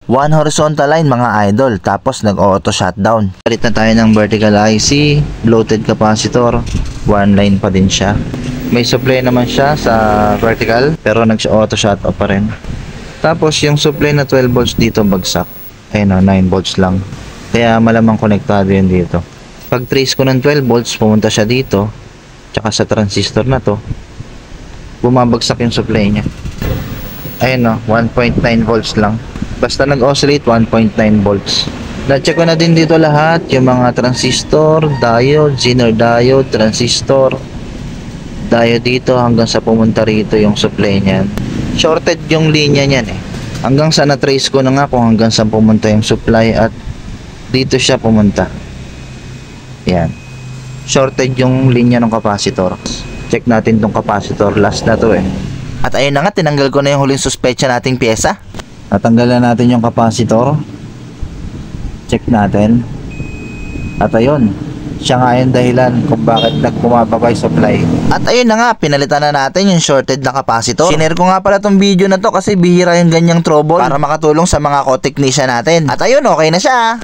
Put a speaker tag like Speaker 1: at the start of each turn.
Speaker 1: One horizontal line mga idol, tapos nag-auto shutdown. Palit na tayo ng vertical IC, bloated capacitor, one line pa din siya. May supply naman siya sa vertical, pero nag-auto shut off pa rin. Tapos yung supply na 12 volts dito bagsak. Ayun o, 9 volts lang. Kaya malamang konektado yun dito. Pag trace ko ng 12 volts, pumunta siya dito, tsaka sa transistor na to, bumabagsak yung supply niya. Ayun o, 1.9 volts lang. Basta nag-oscillate 1.9 volts. Na-check ko na din dito lahat, yung mga transistor, diode, Zener diode, transistor, diode dito hanggang sa pumunta rito yung supply niyan. Shorted yung linya niyan eh. Hanggang sa na-trace ko na nga kung hanggang saan pumunta yung supply at dito siya pumunta. Yan. Shorted yung linya ng capacitor. Check natin tong capacitor, last na to eh. At ayun na nga, tinanggal ko na yung huling suspecha nating pyesa. Natanggalan natin yung capacitor. Check natin. At ayun, siya nga yung dahilan kung bakit nagpumababa yung supply. At ayun na nga, pinalitan na natin yung shorted na capacitor. Sinare ko nga pala tong video na to kasi bihira yung ganyang trouble para makatulong sa mga co-technician natin. At ayun, okay na siya.